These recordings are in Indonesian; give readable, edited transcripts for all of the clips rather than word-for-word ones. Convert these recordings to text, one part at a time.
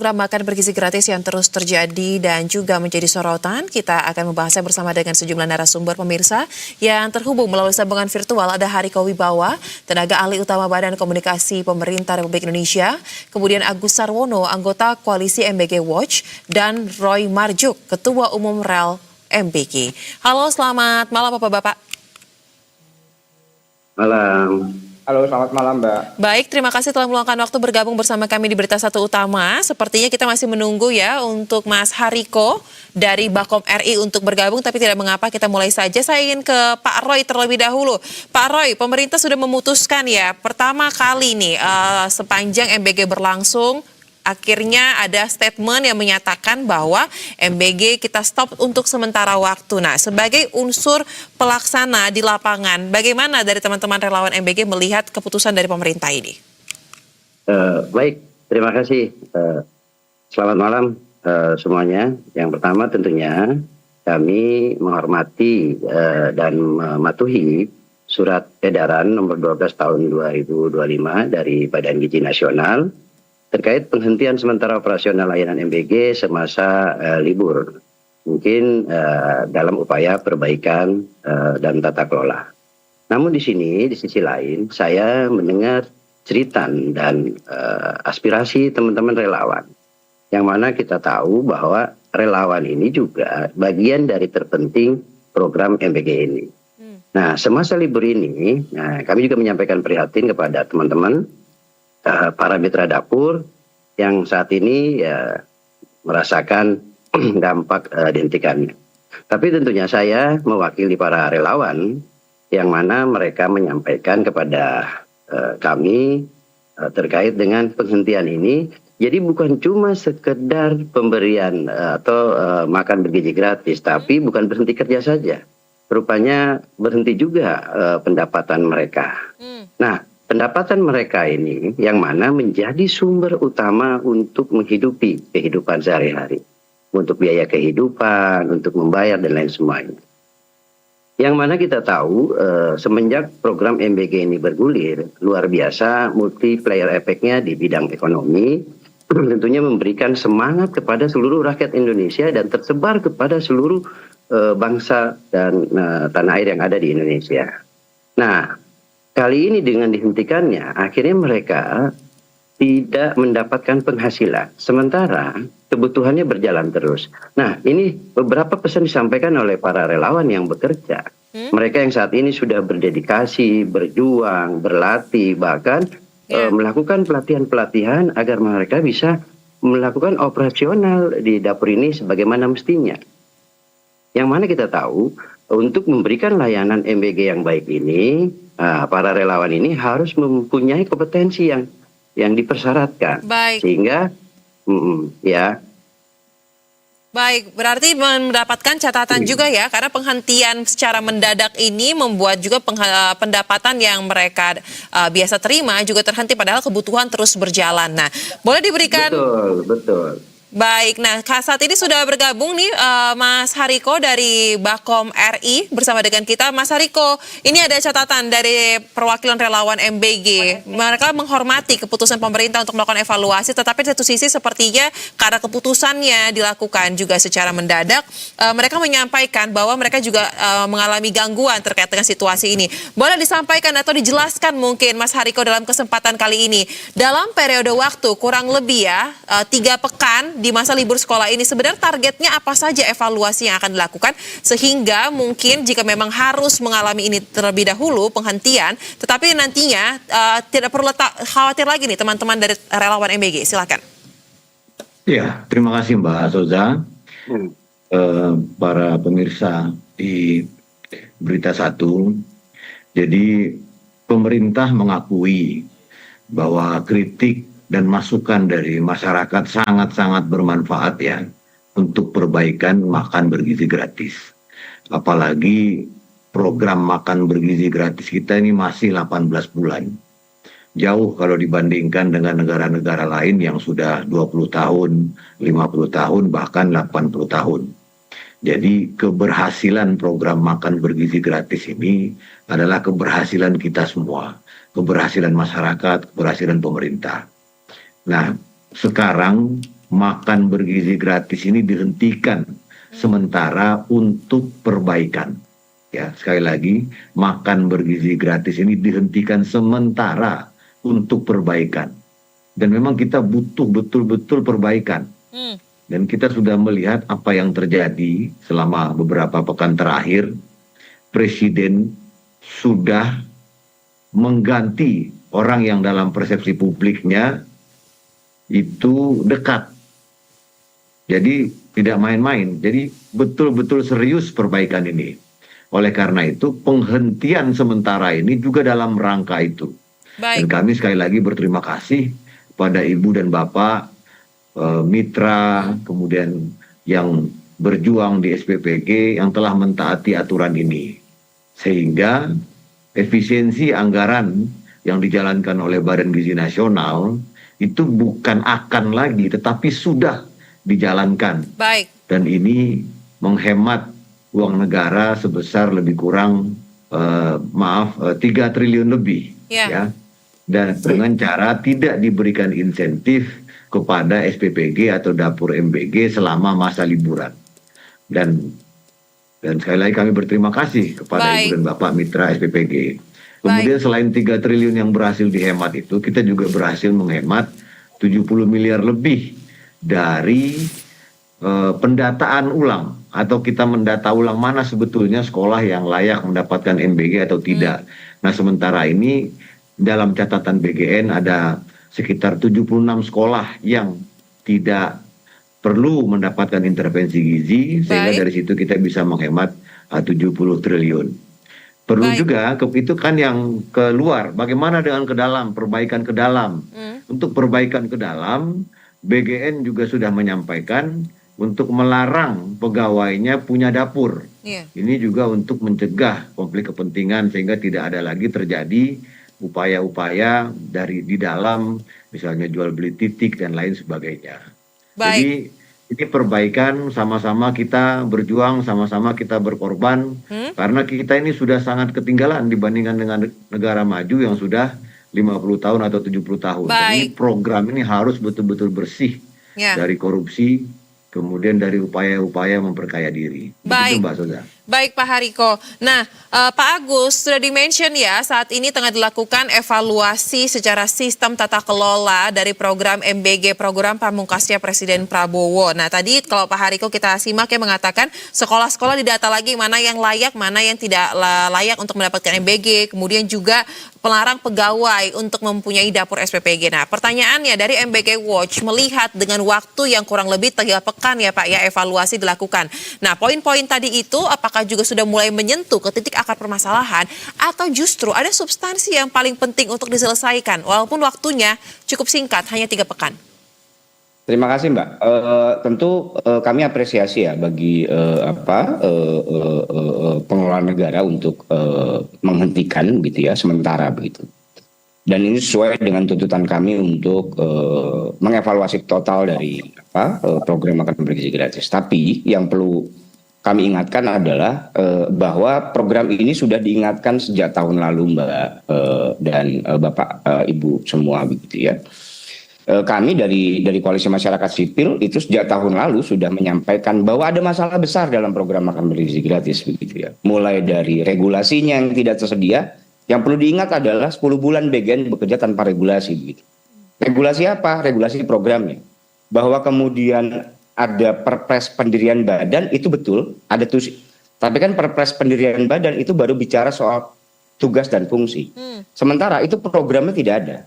program makan bergizi gratis yang terus terjadi dan juga menjadi sorotan. Kita akan membahasnya bersama dengan sejumlah narasumber pemirsa yang terhubung melalui sambungan virtual. Ada Hariko Wibawa, tenaga ahli utama Badan Komunikasi Pemerintah Republik Indonesia. Kemudian Agus Sarwono, anggota Koalisi MBG Watch. Dan Roy Marjuk, Ketua Umum Rel MBG. Halo, selamat malam Bapak-Bapak. Malam. Halo, selamat malam Mbak. Baik, terima kasih telah meluangkan waktu bergabung bersama kami di Berita Satu Utama. Sepertinya kita masih menunggu ya untuk Mas Hariko dari Bakom RI untuk bergabung, tapi tidak mengapa, kita mulai saja. Saya ingin ke Pak Roy terlebih dahulu. Pak Roy, pemerintah sudah memutuskan ya, pertama kali nih sepanjang MBG berlangsung, akhirnya ada statement yang menyatakan bahwa MBG kita stop untuk sementara waktu. Nah, sebagai unsur pelaksana di lapangan, bagaimana dari teman-teman relawan MBG melihat keputusan dari pemerintah ini? Baik, terima kasih. Selamat malam semuanya. Yang pertama tentunya kami menghormati dan mematuhi surat edaran nomor 12 tahun 2025 dari Badan Gizi Nasional terkait penghentian sementara operasional layanan MBG semasa libur, mungkin dalam upaya perbaikan dan tata kelola. Namun di sisi lain, saya mendengar cerita dan aspirasi teman-teman relawan, yang mana kita tahu bahwa relawan ini juga bagian dari terpenting program MBG ini. Nah, semasa libur ini, kami juga menyampaikan prihatin kepada teman-teman para mitra dapur yang saat ini ya merasakan dampak dihentikannya. Tapi tentunya saya mewakili para relawan yang mana mereka menyampaikan kepada kami terkait dengan penghentian ini. Jadi bukan cuma sekedar pemberian atau makan bergizi gratis, tapi bukan berhenti kerja saja. Rupanya berhenti juga pendapatan mereka. Nah, pendapatan mereka ini yang mana menjadi sumber utama untuk menghidupi kehidupan sehari-hari. Untuk biaya kehidupan, untuk membayar dan lain semuanya. Yang mana kita tahu semenjak program MBG ini bergulir, luar biasa multiplier efeknya di bidang ekonomi, tentunya memberikan semangat kepada seluruh rakyat Indonesia dan tersebar kepada seluruh bangsa dan tanah air yang ada di Indonesia. Nah, kali ini dengan dihentikannya, akhirnya mereka tidak mendapatkan penghasilan. Sementara kebutuhannya berjalan terus. Nah, ini beberapa pesan disampaikan oleh para relawan yang bekerja. Mereka yang saat ini sudah berdedikasi, berjuang, berlatih, bahkan melakukan pelatihan-pelatihan agar mereka bisa melakukan operasional di dapur ini sebagaimana mestinya. Yang mana kita tahu, untuk memberikan layanan MBG yang baik ini, para relawan ini harus mempunyai kompetensi yang dipersyaratkan. Baik. Sehingga, ya. Baik, berarti mendapatkan catatan juga ya, karena penghentian secara mendadak ini membuat juga pendapatan yang mereka biasa terima juga terhenti, padahal kebutuhan terus berjalan. Nah, boleh diberikan... Betul. Baik, nah saat ini sudah bergabung nih Mas Hariko dari Bakom RI bersama dengan kita. Mas Hariko, ini ada catatan dari perwakilan relawan MBG. Mereka menghormati keputusan pemerintah untuk melakukan evaluasi, tetapi di satu sisi sepertinya karena keputusannya dilakukan juga secara mendadak, mereka menyampaikan bahwa mereka juga mengalami gangguan terkait dengan situasi ini. Boleh disampaikan atau dijelaskan mungkin Mas Hariko dalam kesempatan kali ini, dalam periode waktu kurang lebih ya 3 pekan di masa libur sekolah ini, sebenarnya targetnya apa saja evaluasi yang akan dilakukan sehingga mungkin jika memang harus mengalami ini terlebih dahulu penghentian, tetapi nantinya tidak perlu khawatir lagi nih teman-teman dari relawan MBG. Silakan. Ya, terima kasih Mbak Soza. Para pemirsa di Berita Satu. Jadi pemerintah mengakui bahwa kritik dan masukan dari masyarakat sangat-sangat bermanfaat ya untuk perbaikan makan bergizi gratis. Apalagi program makan bergizi gratis kita ini masih 18 bulan. Jauh kalau dibandingkan dengan negara-negara lain yang sudah 20 tahun, 50 tahun, bahkan 80 tahun. Jadi keberhasilan program makan bergizi gratis ini adalah keberhasilan kita semua. Keberhasilan masyarakat, keberhasilan pemerintah. Nah, sekarang makan bergizi gratis ini dihentikan sementara untuk perbaikan. Ya, sekali lagi, makan bergizi gratis ini dihentikan sementara untuk perbaikan. Dan memang kita butuh betul-betul perbaikan. Dan kita sudah melihat apa yang terjadi selama beberapa pekan terakhir. Presiden sudah mengganti orang yang dalam persepsi publiknya itu dekat. Jadi tidak main-main. Jadi betul-betul serius perbaikan ini. Oleh karena itu penghentian sementara ini juga dalam rangka itu. Dan kami sekali lagi berterima kasih kepada Ibu dan Bapak, mitra, kemudian yang berjuang di SPPG yang telah mentaati aturan ini. Sehingga efisiensi anggaran yang dijalankan oleh Badan Gizi Nasional itu bukan akan lagi, tetapi sudah dijalankan. Baik. Dan ini menghemat uang negara sebesar lebih kurang 3 triliun lebih. Ya. Dan dengan cara tidak diberikan insentif kepada SPPG atau dapur MBG selama masa liburan. Dan sekali lagi kami berterima kasih kepada Ibu dan Bapak mitra SPPG. Kemudian selain 3 triliun yang berhasil dihemat itu, kita juga berhasil menghemat 70 miliar lebih dari pendataan ulang, atau kita mendata ulang mana sebetulnya sekolah yang layak mendapatkan MBG atau tidak. Nah, sementara ini dalam catatan BGN ada sekitar 76 sekolah yang tidak perlu mendapatkan intervensi gizi, sehingga dari situ kita bisa menghemat 70 triliun. Perlu juga, itu kan yang keluar. Bagaimana dengan ke dalam, perbaikan ke dalam? Untuk perbaikan ke dalam, BGN juga sudah menyampaikan untuk melarang pegawainya punya dapur. Ini juga untuk mencegah konflik kepentingan sehingga tidak ada lagi terjadi upaya-upaya dari di dalam, misalnya jual beli titik dan lain sebagainya. Jadi ini perbaikan, sama-sama kita berjuang, sama-sama kita berkorban, karena kita ini sudah sangat ketinggalan dibandingkan dengan negara maju yang sudah 50 tahun atau 70 tahun. Jadi program ini harus betul-betul bersih dari korupsi, kemudian dari upaya-upaya memperkaya diri. Begitu, Mbak Soza. Baik Pak Hariko. Nah, Pak Agus sudah di-mention ya, saat ini tengah dilakukan evaluasi secara sistem tata kelola dari program MBG, program pamungkasnya Presiden Prabowo. Nah, tadi kalau Pak Hariko kita simak ya mengatakan sekolah-sekolah didata lagi mana yang layak, mana yang tidak layak untuk mendapatkan MBG, kemudian juga pelarang pegawai untuk mempunyai dapur SPPG. Nah, pertanyaannya dari MBG Watch melihat dengan waktu yang kurang lebih 3 pekan ya Pak ya evaluasi dilakukan. Nah, poin-poin tadi itu apakah juga sudah mulai menyentuh ke titik akar permasalahan atau justru ada substansi yang paling penting untuk diselesaikan walaupun waktunya cukup singkat, hanya 3 pekan? Terima kasih Mbak. Tentu kami apresiasi ya bagi pengelola negara untuk menghentikan gitu ya sementara begitu. Dan ini sesuai dengan tuntutan kami untuk mengevaluasi total dari program makan bergizi gratis. Tapi yang perlu kami ingatkan adalah bahwa program ini sudah diingatkan sejak tahun lalu Mbak dan Bapak Ibu semua begitu ya. Kami dari Koalisi Masyarakat Sipil itu sejak tahun lalu sudah menyampaikan bahwa ada masalah besar dalam program makan bergizi gratis begitu ya. Mulai dari regulasinya yang tidak tersedia, yang perlu diingat adalah 10 bulan BGN bekerja tanpa regulasi begitu. Regulasi apa? Regulasi programnya. Bahwa kemudian ada perpres pendirian badan itu betul, ada tapi kan perpres pendirian badan itu baru bicara soal tugas dan fungsi. Sementara itu programnya tidak ada.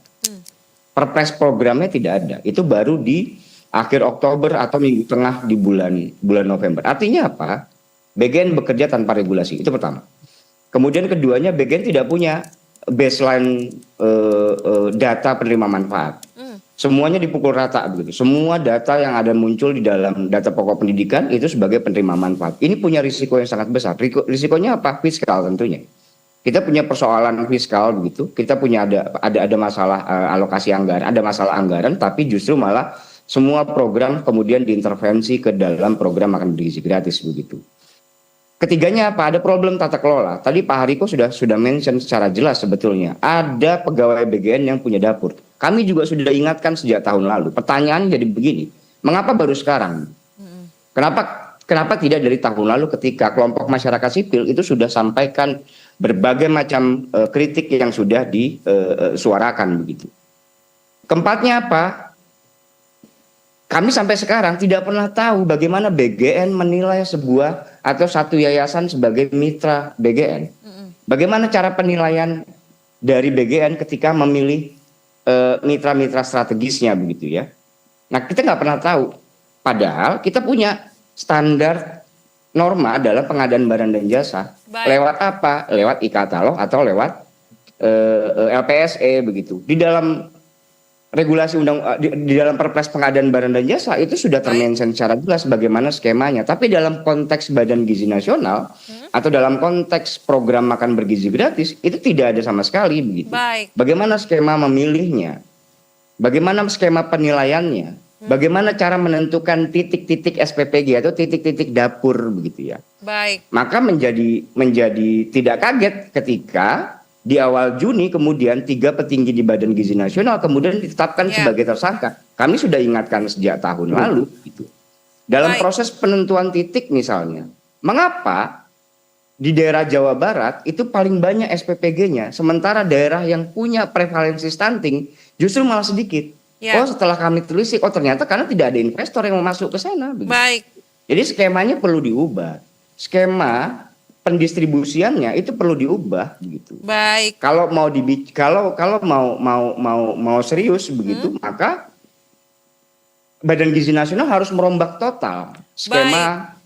Perpres programnya tidak ada. Itu baru di akhir Oktober atau minggu tengah di bulan November. Artinya apa? BGN bekerja tanpa regulasi. Itu pertama. Kemudian keduanya BGN tidak punya baseline data penerima manfaat. Semuanya dipukul rata begitu. Semua data yang ada muncul di dalam data pokok pendidikan itu sebagai penerima manfaat. Ini punya risiko yang sangat besar. Risikonya apa? Fiskal tentunya. Kita punya persoalan fiskal begitu. Kita punya ada masalah alokasi anggaran, ada masalah anggaran, tapi justru malah semua program kemudian diintervensi ke dalam program makan bergizi gratis begitu. Ketiganya apa? Ada problem tata kelola. Tadi Pak Hariko sudah mention secara jelas sebetulnya. Ada pegawai BGN yang punya dapur. Kami juga sudah ingatkan sejak tahun lalu. Pertanyaan jadi begini, Mengapa baru sekarang? Kenapa tidak dari tahun lalu ketika kelompok masyarakat sipil itu sudah sampaikan berbagai macam kritik yang sudah disuarakan begitu. Keempatnya apa? Kami sampai sekarang tidak pernah tahu bagaimana BGN menilai sebuah atau satu yayasan sebagai mitra BGN. Bagaimana cara penilaian dari BGN ketika memilih mitra-mitra strategisnya begitu ya. Nah, kita nggak pernah tahu. Padahal kita punya standar norma dalam pengadaan barang dan jasa. Baik. Lewat apa? Lewat e-katalog atau lewat LPSE begitu. Di dalam regulasi di dalam Perpres pengadaan barang dan jasa itu sudah termention secara jelas bagaimana skemanya. Tapi dalam konteks Badan Gizi Nasional atau dalam konteks program makan bergizi gratis itu tidak ada sama sekali begitu. Baik. Bagaimana skema memilihnya? Bagaimana skema penilaiannya? Bagaimana cara menentukan titik-titik SPPG atau titik-titik dapur begitu ya. Baik. Maka menjadi tidak kaget ketika di awal Juni kemudian 3 petinggi di Badan Gizi Nasional kemudian ditetapkan sebagai tersangka. Kami sudah ingatkan sejak tahun lalu gitu. Dalam proses penentuan titik misalnya, mengapa di daerah Jawa Barat itu paling banyak SPPG-nya, sementara daerah yang punya prevalensi stunting justru malah sedikit. Oh, setelah kami telisik, ternyata karena tidak ada investor yang mau masuk ke sana. Begitu. Baik. Jadi skemanya perlu diubah. Skema pendistribusiannya itu perlu diubah begitu. Baik. Kalau mau serius begitu, maka Badan Gizi Nasional harus merombak total skema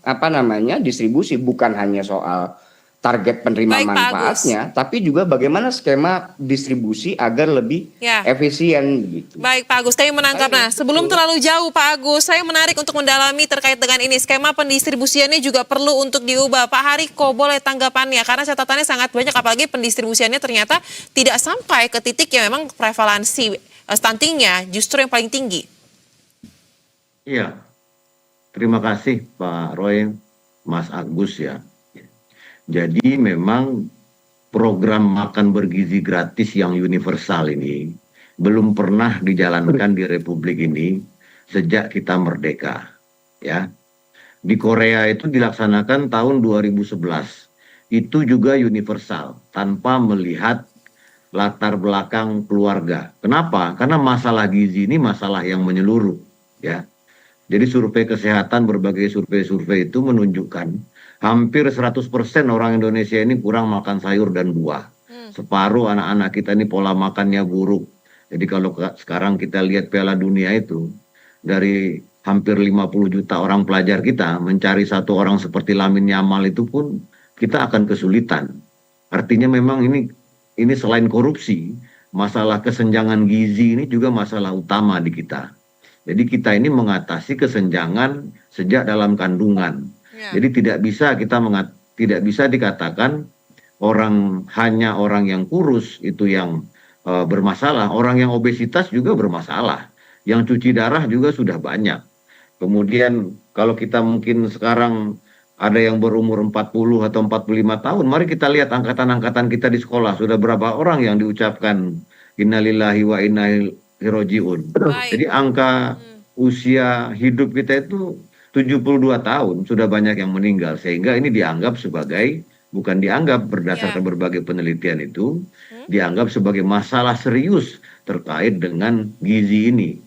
distribusi, bukan hanya soal target penerima manfaatnya, tapi juga bagaimana skema distribusi agar lebih efisien gitu. Baik Pak Agus, kami menangkap. Nah, sebelum terlalu jauh Pak Agus, saya menarik untuk mendalami terkait dengan ini. Skema pendistribusiannya juga perlu untuk diubah. Pak Hariko, boleh tanggapannya? Karena catatannya sangat banyak, apalagi pendistribusiannya ternyata tidak sampai ke titik yang memang prevalensi stuntingnya justru yang paling tinggi. Iya, terima kasih Pak Roy, Mas Agus ya. Jadi memang program makan bergizi gratis yang universal ini belum pernah dijalankan di Republik ini sejak kita merdeka. Ya, di Korea itu dilaksanakan tahun 2011. Itu juga universal tanpa melihat latar belakang keluarga. Kenapa? Karena masalah gizi ini masalah yang menyeluruh. Ya, jadi survei kesehatan, berbagai survei-survei itu menunjukkan hampir 100% orang Indonesia ini kurang makan sayur dan buah. Separuh anak-anak kita ini pola makannya buruk. Jadi kalau sekarang kita lihat Piala Dunia itu, dari hampir 50 juta orang pelajar kita, mencari satu orang seperti Lamine Yamal itu pun kita akan kesulitan. Artinya memang ini selain korupsi, masalah kesenjangan gizi ini juga masalah utama di kita. Jadi kita ini mengatasi kesenjangan sejak dalam kandungan. Jadi tidak bisa dikatakan hanya orang yang kurus itu yang bermasalah, orang yang obesitas juga bermasalah, yang cuci darah juga sudah banyak. Kemudian kalau kita mungkin sekarang ada yang berumur 40 atau 45 tahun, mari kita lihat angkatan-angkatan kita di sekolah, sudah berapa orang yang diucapkan innalillahi wa inna ilaihi rajiun. Jadi angka usia hidup kita itu 72 tahun, sudah banyak yang meninggal, sehingga ini dianggap sebagai, bukan dianggap berdasarkan berbagai penelitian itu, dianggap sebagai masalah serius terkait dengan gizi ini.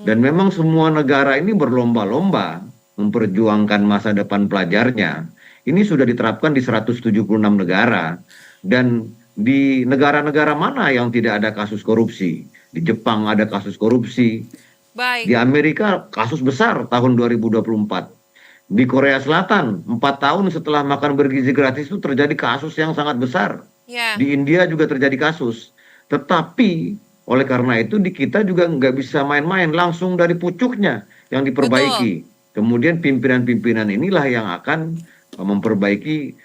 Dan memang semua negara ini berlomba-lomba memperjuangkan masa depan pelajarnya. Ini sudah diterapkan di 176 negara, dan di negara-negara mana yang tidak ada kasus korupsi? Di Jepang ada kasus korupsi. Baik. Di Amerika kasus besar tahun 2024. Di Korea Selatan 4 tahun setelah makan bergizi gratis itu terjadi kasus yang sangat besar. Di India juga terjadi kasus. Tetapi oleh karena itu di kita juga nggak bisa main-main, langsung dari pucuknya yang diperbaiki. Kemudian pimpinan-pimpinan inilah yang akan memperbaiki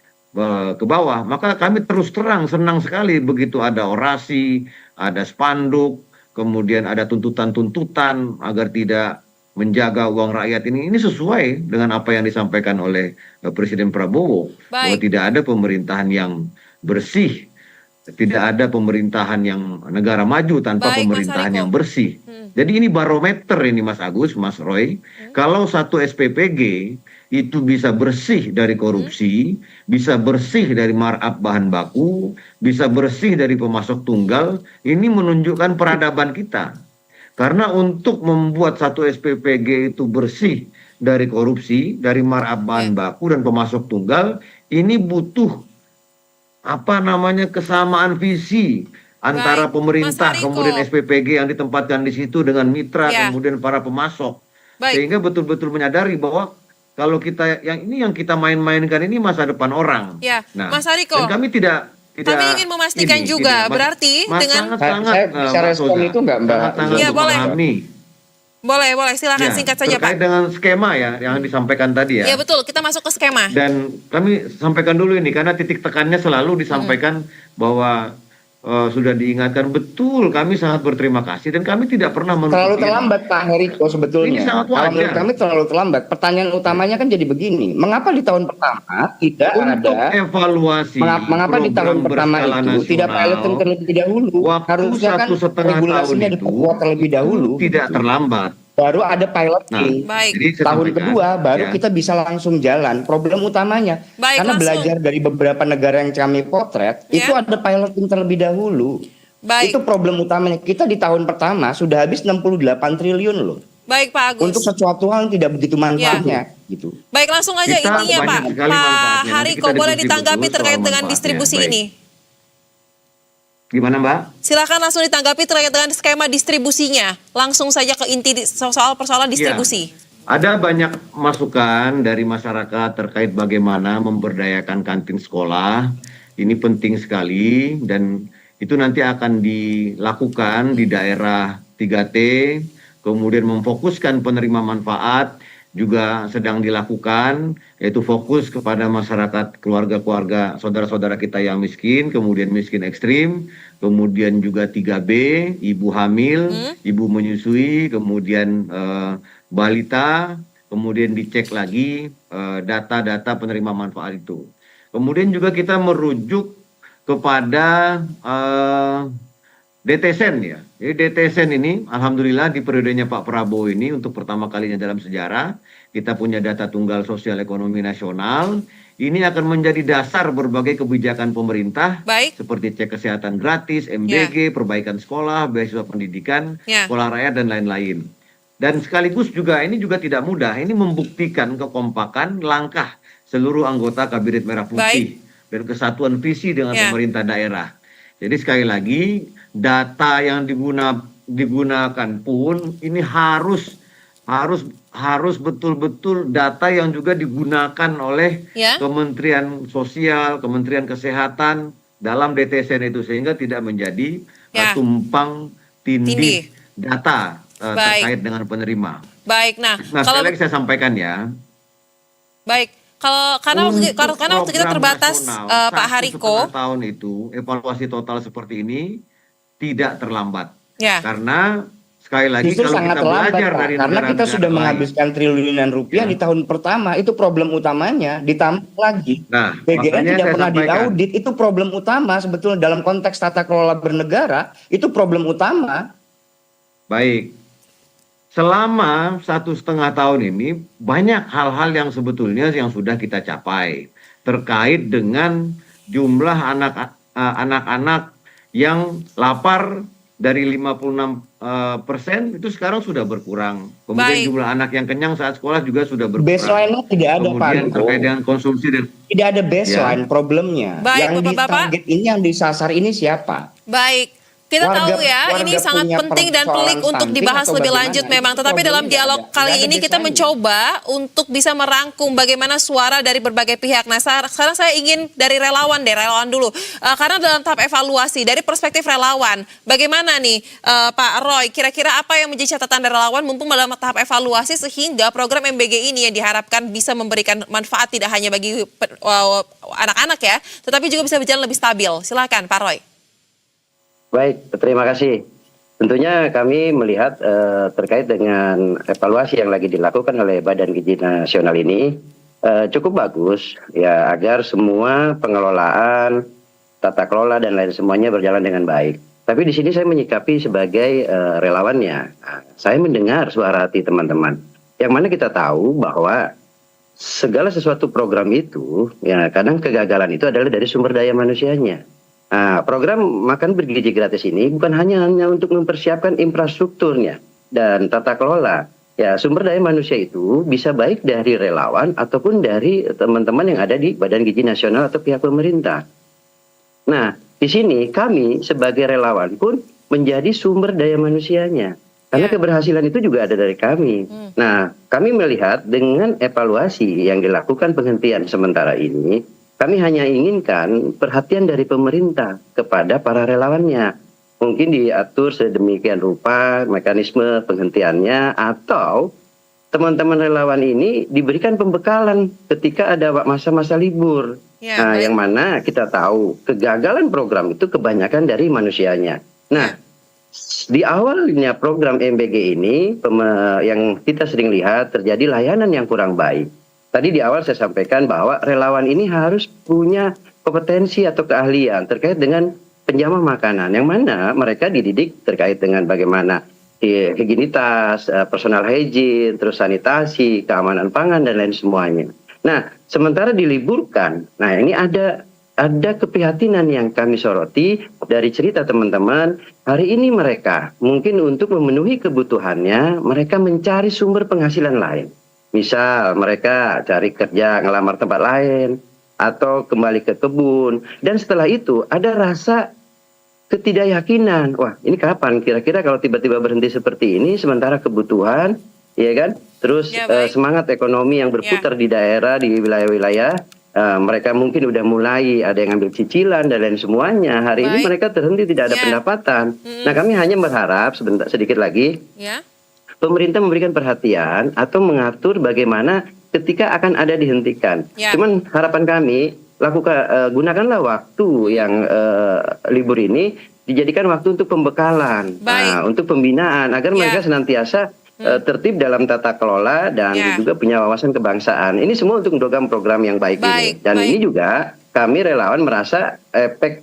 ke bawah. Maka kami terus terang senang sekali begitu ada orasi, ada spanduk, kemudian ada tuntutan-tuntutan agar tidak menjaga uang rakyat ini sesuai dengan apa yang disampaikan oleh Presiden Prabowo, bahwa tidak ada pemerintahan yang bersih Tidak ada pemerintahan yang negara maju tanpa Baik, Mas pemerintahan Hariko. yang bersih. Jadi ini barometer ini Mas Agus, Mas Roy. Kalau satu SPPG itu bisa bersih dari korupsi, bisa bersih dari markup bahan baku, bisa bersih dari pemasok tunggal, ini menunjukkan peradaban kita. Karena untuk membuat satu SPPG itu bersih dari korupsi, dari markup bahan baku dan pemasok tunggal, ini butuh kesamaan visi antara Baik, pemerintah, Mas Hariko. kemudian SPPG yang ditempatkan di situ dengan mitra, Ya. kemudian para pemasok. Baik. Sehingga betul-betul menyadari bahwa kalau kita yang kita main-mainkan ini masa depan orang. Ya, Nah, Mas Hariko. dan kami tidak Kami ingin memastikan juga, berarti dengan- Saya bisa respon itu nggak, Mbak? sangat Iya, boleh. memahami. Boleh, silakan Ya, singkat saja, terkait Pak. dengan skema ya yang disampaikan tadi ya. Iya, betul. Kita masuk ke skema. Dan kami sampaikan dulu ini karena titik tekannya selalu disampaikan bahwa sudah diingatkan betul, kami sangat berterima kasih dan kami tidak pernah Terlalu menutupi. terlambat Pak Heriko sebetulnya. Ini sangat Kalau menurut wajar. kami terlalu terlambat. Pertanyaan utamanya kan jadi begini, mengapa di tahun pertama tidak Untuk ada evaluasi mengapa di tahun program pertama berskala itu tidak nasional, piloting terlebih dahulu? waktu Harusnya kan 1,5 tahun regulasinya itu diperkuat terlebih dahulu. tidak terlambat. Baru ada piloting. Baik. Jadi saya Tahun sampaikan, kedua baru ya. kita bisa langsung jalan. Problem utamanya Baik, karena langsung. belajar dari beberapa negara yang kami potret Ya. itu ada piloting terlebih dahulu. Baik. Itu problem utamanya. Kita di tahun pertama sudah habis 68 triliun loh. Baik, Pak Agus. Untuk sesuatu hal yang tidak begitu manfaatnya gitu. Baik, langsung aja Kita intinya, banyak Pak. sekali Pak manfaatnya. Nanti Hariko, kita boleh diskusi ditanggapi betul terkait soal dengan manfaatnya. distribusi Baik. ini. Gimana Mbak? Silakan langsung ditanggapi terkait dengan skema distribusinya. Langsung saja ke inti soal persoalan distribusi. Ada banyak masukan dari masyarakat terkait bagaimana memberdayakan kantin sekolah. Ini penting sekali dan itu nanti akan dilakukan di daerah 3T, kemudian memfokuskan penerima manfaat juga sedang dilakukan, yaitu fokus kepada masyarakat keluarga-keluarga saudara-saudara kita yang miskin, kemudian miskin ekstrim, kemudian juga 3B, ibu hamil, ibu menyusui, kemudian balita, kemudian dicek lagi data-data penerima manfaat itu. Kemudian juga kita merujuk kepada DTSEN ya. Jadi DTSEN ini alhamdulillah di periodenya Pak Prabowo ini untuk pertama kalinya dalam sejarah kita punya data tunggal sosial ekonomi nasional. Ini akan menjadi dasar berbagai kebijakan pemerintah. Baik. Seperti cek kesehatan gratis, MBG, perbaikan sekolah, beasiswa pendidikan, sekolah rakyat dan lain-lain. Dan sekaligus juga ini juga tidak mudah. Ini membuktikan kekompakan langkah seluruh anggota Kabinet Merah Putih dan kesatuan visi dengan pemerintah daerah. Jadi sekali lagi data yang digunakan pun ini harus betul-betul data yang juga digunakan oleh Kementerian Sosial, Kementerian Kesehatan dalam DTSN itu sehingga tidak menjadi tumpang tindih data terkait dengan penerima. Baik, nah sekali lagi saya sampaikan ya. Baik. Karena waktu kita terbatas, Pak Hariko. Tahun itu evaluasi total seperti ini tidak terlambat. Ya. Karena sekali lagi Justru kalau sangat kita terlambat, belajar Pak. dari Karena kita sudah lain, menghabiskan triliunan rupiah di tahun pertama, itu problem utamanya. Ditambah lagi, Nah, BGN makanya tidak saya pernah sampaikan. diaudit, itu problem utama sebetulnya dalam konteks tata kelola bernegara, itu problem utama. Baik. Selama 1,5 tahun ini banyak hal-hal yang sebetulnya yang sudah kita capai terkait dengan jumlah anak-anak yang lapar dari 56% itu sekarang sudah berkurang. Kemudian jumlah anak yang kenyang saat sekolah juga sudah berkurang. Baseline-nya tidak ada, Pak. Kemudian terkait dengan konsumsi dan Tidak ada baseline problemnya. Baik, yang Bapak-bapak. ditarget ini, yang disasar ini siapa? Baik. Kita tahu ya, ini sangat punya penting dan pelik untuk stunting dibahas atau lebih bagaimana? lanjut Itu memang. Tetapi dalam problemnya dialog ada. kali Tidak ada ini kita baseline. mencoba untuk bisa merangkum bagaimana suara dari berbagai pihak. Nah, sekarang saya ingin dari relawan dulu. Karena dalam tahap evaluasi, dari perspektif relawan, bagaimana nih Pak Roy, kira-kira apa yang menjadi catatan dari relawan mumpung dalam tahap evaluasi sehingga program MBG ini yang diharapkan bisa memberikan manfaat tidak hanya bagi anak-anak ya, tetapi juga bisa berjalan lebih stabil. Silakan Pak Roy. Baik, terima kasih. Tentunya kami melihat terkait dengan evaluasi yang lagi dilakukan oleh Badan Gizi Nasional ini cukup bagus ya agar semua pengelolaan tata kelola dan lain semuanya berjalan dengan baik. Tapi di sini saya menyikapi sebagai relawannya. Nah, saya mendengar suara hati teman-teman. Yang mana kita tahu bahwa segala sesuatu program itu, ya kadang kegagalan itu adalah dari sumber daya manusianya. Nah, program makan bergizi gratis ini bukan hanya untuk mempersiapkan infrastrukturnya dan tata kelola. Ya, sumber daya manusia itu bisa baik dari relawan ataupun dari teman-teman yang ada di Badan Gizi Nasional atau pihak pemerintah. Nah, di sini kami sebagai relawan pun menjadi sumber daya manusianya. Karena keberhasilan itu juga ada dari kami. Nah, kami melihat dengan evaluasi yang dilakukan penghentian sementara ini, kami hanya inginkan perhatian dari pemerintah kepada para relawannya. Mungkin diatur sedemikian rupa mekanisme penghentiannya, atau teman-teman relawan ini diberikan pembekalan ketika ada masa-masa libur. Nah, yang mana kita tahu kegagalan program itu kebanyakan dari manusianya. Nah, di awalnya program MBG ini yang kita sering lihat terjadi layanan yang kurang baik. Tadi di awal saya sampaikan bahwa relawan ini harus punya kompetensi atau keahlian terkait dengan penjamah makanan, yang mana mereka dididik terkait dengan bagaimana higienitas, personal hygiene, terus sanitasi, keamanan pangan dan lain semuanya. Nah, sementara diliburkan, nah ini ada keprihatinan yang kami soroti dari cerita teman-teman. Hari ini mereka mungkin untuk memenuhi kebutuhannya, mereka mencari sumber penghasilan lain. Misal mereka cari kerja, ngelamar tempat lain, atau kembali ke kebun. Dan setelah itu ada rasa ketidakyakinan. Wah, ini kapan kira-kira kalau tiba-tiba berhenti seperti ini, sementara kebutuhan, ya kan? Terus semangat ekonomi yang berputar di daerah, di wilayah-wilayah, mereka mungkin udah mulai ada yang ambil cicilan dan lain semuanya. Hari ini mereka terhenti, tidak ada pendapatan. Nah, kami hanya berharap sedikit lagi, pemerintah memberikan perhatian atau mengatur bagaimana ketika akan ada dihentikan. Cuman harapan kami, gunakanlah waktu yang libur ini dijadikan waktu untuk pembekalan, untuk pembinaan agar mereka senantiasa tertib dalam tata kelola dan juga punya wawasan kebangsaan. Ini semua untuk mendukung program yang baik ini. Dan ini juga kami relawan merasa efek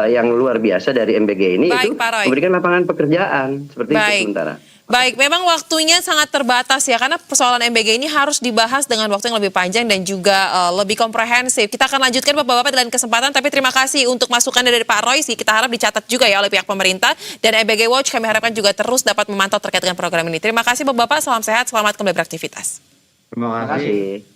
yang luar biasa dari MBG ini itu memberikan lapangan pekerjaan seperti itu sementara. Baik, memang waktunya sangat terbatas ya, karena persoalan MBG ini harus dibahas dengan waktu yang lebih panjang dan juga lebih komprehensif. Kita akan lanjutkan Bapak-Bapak dalam kesempatan, tapi terima kasih untuk masukan dari Pak Roysi. Kita harap dicatat juga ya oleh pihak pemerintah, dan MBG Watch kami harapkan juga terus dapat memantau terkait dengan program ini. Terima kasih Bapak-Bapak, salam sehat, selamat kembali beraktivitas. Terima kasih.